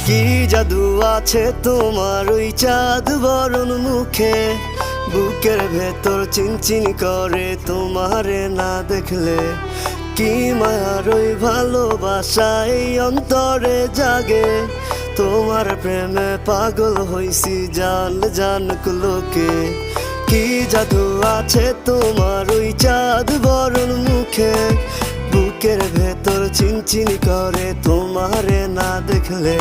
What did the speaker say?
কি জাদু আছে তোমার ওই চাঁদ বরণ মুখে, বুকের ভেতর চিনচিন করে তোমারে না দেখলে। কি মায়ার ওই ভালোবাসা এই অন্তরে জাগে, তোমার প্রেমে পাগল হইছি জান জানুক লোকে। কি জাদু আছে তোমার ওই চাঁদ বরণ মুখে, বুকের ভেতর চিনচিন করে তোমারে না দেখলে।